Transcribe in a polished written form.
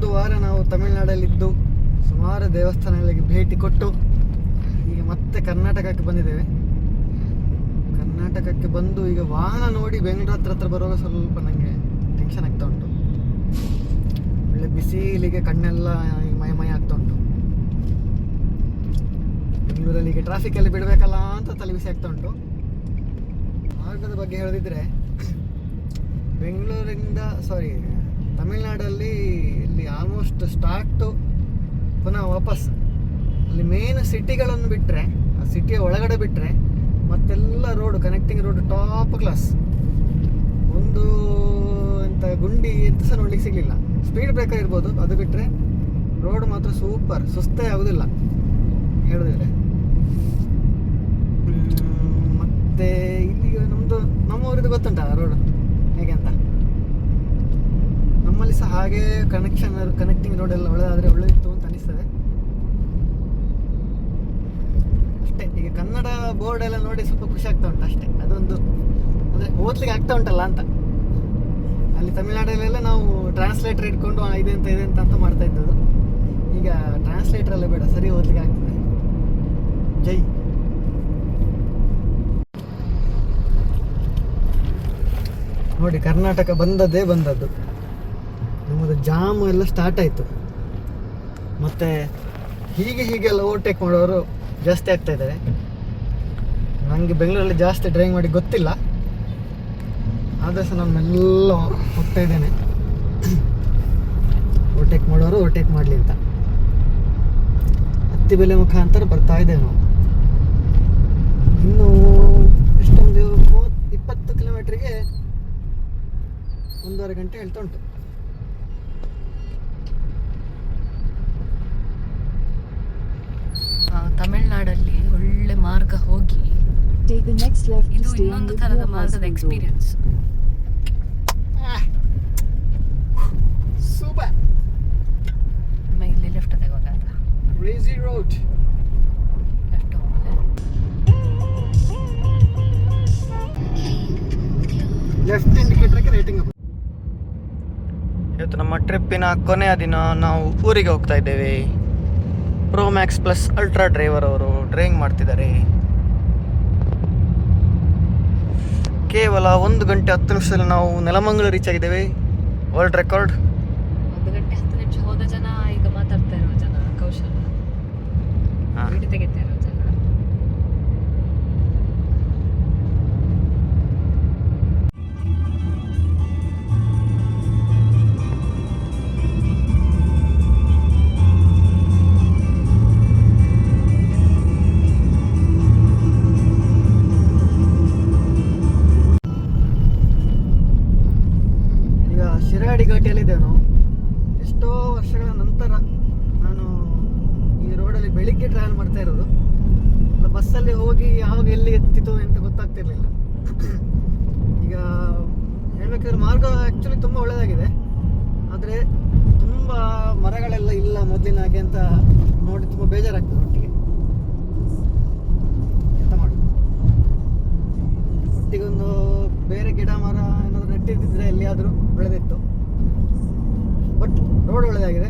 ಒಂದು ವಾರ ನಾವು ತಮಿಳುನಾಡಲ್ಲಿದ್ದು ಸುಮಾರು ದೇವಸ್ಥಾನಗಳಿಗೆ ಭೇಟಿ ಕೊಟ್ಟು ಈಗ ಮತ್ತೆ ಕರ್ನಾಟಕಕ್ಕೆ ಬಂದಿದ್ದೇವೆ. ಕರ್ನಾಟಕಕ್ಕೆ ಬಂದು ಈಗ ವಾಹನ ನೋಡಿ ಬೆಂಗಳೂರು ಹತ್ರ ಬರುವಾಗ ಸ್ವಲ್ಪ ನನಗೆ ಟೆನ್ಷನ್ ಆಗ್ತಾ ಉಂಟು. ಒಳ್ಳೆ ಬಿಸಿಲಿಗೆ ಕಣ್ಣೆಲ್ಲ ಮಯ ಆಗ್ತಾ ಉಂಟು. ಬೆಂಗಳೂರಲ್ಲಿ ಈಗ ಟ್ರಾಫಿಕಲ್ಲಿ ಬಿಡಬೇಕಲ್ಲ ಅಂತ ತಲೆ ಬಿಸಿ ಆಗ್ತಾ ಉಂಟು. ಮಾರ್ಗದ ಬಗ್ಗೆ ಹೇಳದಿದ್ರೆ ತಮಿಳ್ನಾಡಲ್ಲಿ ಇಲ್ಲಿ ಆಲ್ಮೋಸ್ಟ್ ಸ್ಟಾರ್ಟು ಪುನಃ ವಾಪಸ್ ಅಲ್ಲಿ ಮೇನ್ ಸಿಟಿಗಳನ್ನು ಬಿಟ್ಟರೆ, ಆ ಸಿಟಿಯ ಒಳಗಡೆ ಬಿಟ್ಟರೆ ಮತ್ತೆಲ್ಲ road connecting road top class. ಒಂದು ಎಂಥ ಗುಂಡಿ ಎಂತ ಸಹ ನೋಡ್ಲಿಕ್ಕೆ ಸಿಗಲಿಲ್ಲ. ಸ್ಪೀಡ್ ಬ್ರೇಕರ್ ಇರ್ಬೋದು, ಅದು ಬಿಟ್ಟರೆ ರೋಡ್ ಮಾತ್ರ ಸೂಪರ್, ಸುಸ್ತೇ ಆಗೋದಿಲ್ಲ ಹೇಳಿದ್ರೆ. ಮತ್ತು ಇಲ್ಲಿ ನಮ್ಮೂರಿದ್ದು ಗೊತ್ತುಂಟ ರೋಡ್ ಹೇಗೆ ಅಂತ. ನಮ್ಮಲ್ಲಿ ಸಹ ಹಾಗೆ ಕನೆಕ್ಟಿಂಗ್ ರೋಡ್ ಎಲ್ಲ ಒಳ್ಳೆದಾದರೆ ಒಳ್ಳೆದಿತ್ತು ಅಂತ ಅನಿಸ್ತದೆ ಅಷ್ಟೇ. ಈಗ ಕನ್ನಡ ಬೋರ್ಡ್ ಎಲ್ಲ ನೋಡಿ ಸ್ವಲ್ಪ ಖುಷಿ ಆಗ್ತಾ ಉಂಟು ಅಷ್ಟೇ. ಅದೊಂದು ಅಂದರೆ ಓದ್ಲಿಕ್ಕೆ ಆಗ್ತಾ ಉಂಟಲ್ಲ ಅಂತ. ಅಲ್ಲಿ ತಮಿಳ್ನಾಡಲ್ಲೆಲ್ಲ ನಾವು ಟ್ರಾನ್ಸ್ಲೇಟರ್ ಇಟ್ಕೊಂಡು ಇದೆ ಅಂತ ಮಾಡ್ತಾ ಇದ್ದದ್ದು. ಈಗ ಟ್ರಾನ್ಸ್ಲೇಟರ್ ಎಲ್ಲ ಬೇಡ, ಸರಿ ಓದ್ಲಿಕ್ಕೆ ಆಗ್ತದೆ. ಜೈ. ನೋಡಿ ಕರ್ನಾಟಕ ಬಂದದ್ದು. ನಮ್ಮದು ಜಾಮು ಎಲ್ಲ ಸ್ಟಾರ್ಟ್ ಆಯಿತು. ಮತ್ತು ಹೀಗೆಲ್ಲ ಓವರ್ಟೇಕ್ ಮಾಡೋರು ಜಾಸ್ತಿ ಆಗ್ತಾ ಇದ್ದಾರೆ. ನನಗೆ ಬೆಂಗಳೂರಲ್ಲಿ ಜಾಸ್ತಿ ಡ್ರೈವಿಂಗ್ ಮಾಡಿ ಗೊತ್ತಿಲ್ಲ, ಆದರೆ ಸಹ ನಾನು ಮೆಲ್ಲ ಹೋಗ್ತಾ ಇದ್ದೇನೆ. ಓವರ್ಟೇಕ್ ಮಾಡೋರು ಓವರ್ಟೇಕ್ ಮಾಡಲಿ ಅಂತ ಅತ್ತಿಬೆಲೆ ಮುಖಾಂತರ ಬರ್ತಾ ಇದ್ದೇವೆ ನಾವು. ಇನ್ನು ಎಷ್ಟೊಂದು 20 ಕಿಲೋಮೀಟ್ರಿಗೆ 1.5 ಗಂಟೆ ಹೇಳ್ತಾ ಉಂಟು. ತಮಿಳ್ನಾಡಲ್ಲಿ ಒಳ್ಳೆ ಮಾರ್ಗ ಹೋಗಿ ಇದು ಇನ್ನೊಂದು ತರದ ಮಾರ್ಗದ ಎಕ್ಸ್ಪೀರಿಯನ್ಸ್. ಸೂಪರ್. ಇಲ್ಲಿ ಲೆಫ್ಟ್ ತಗೋದ ಕ್ರೇಜಿ ರೋಡ್. ಲೆಫ್ಟ್ ಹೋಗಲ್ಲ, ಲೆಫ್ಟ್ ಇಂಡಿಕೇಟರ್ಗೆ ರೇಟಿಂಗ್. ಇವತ್ತು ನಮ್ಮ ಟ್ರಿಪ್ಪಿನ ಕೊನೆಯ ದಿನ. ನಾವು ಊರಿಗೆ ಹೋಗ್ತಾ ಇದ್ದೇವೆ. Pro Max plus ultra driver ಅವರು ಡ್ರೈವಿಂಗ್ ಮಾಡ್ತಿದ್ದಾರೆ. ಕೇವಲ 1 ಗಂಟೆ 10 ನಿಮಿಷದಲ್ಲಿ ನಾವು ನೆಲಮಂಗಲ ರೀಚ್ ಆಗಿದ್ದೇವೆ. World record. 1 ಗಂಟೆ 10 ನಿಮಿಷ ಹೋದ ಜನ ಈಗ ಮಾತಾಡ್ತಾ ಇರೋ ಜನ, ಕೌಶಲ ವಿಡಿಯೋ ತೆಗಿತಾ ಇರೋ ಜನ. ಶಿರಾಡಿ ಘಾಟಿಯಲ್ಲಿದ್ದೇವೆ ನಾವು. ಎಷ್ಟೋ ವರ್ಷಗಳ ನಂತರ ನಾನು ಈ ರೋಡಲ್ಲಿ ಬೆಳಿಗ್ಗೆ ಟ್ರಾವೆಲ್ ಮಾಡ್ತಾ ಇರೋದು. ಬಸ್ಸಲ್ಲಿ ಹೋಗಿ ಯಾವಾಗ ಎಲ್ಲಿ ಎತ್ತಿತು ಅಂತ ಗೊತ್ತಾಗ್ತಿರ್ಲಿಲ್ಲ. ಈಗ ಹೇಳ್ಬೇಕಾದ್ರೆ ಮಾರ್ಗ ಆ್ಯಕ್ಚುಲಿ ತುಂಬ ಒಳ್ಳೆಯದಾಗಿದೆ, ಆದರೆ ತುಂಬ ಮರಗಳೆಲ್ಲ ಇಲ್ಲ ಮೊದಲಿನ ಹಾಗೆ ಅಂತ ನೋಡಿ ತುಂಬ ಬೇಜಾರಾಗ್ತದೆ. ಒಟ್ಟಿಗೆ ಎಂತ ಮಾಡೋದು, ಒಟ್ಟಿಗೊಂದು ಬೇರೆ ಗಿಡ ಮರ ಏನಾದರೂ ನೆಟ್ಟಿದ್ದಿದ್ರೆ ಎಲ್ಲಿಯಾದರೂ ಒಳ್ಳೆದಿತ್ತು. But road ಒಳ್ಳೆದಾಗಿದೆ.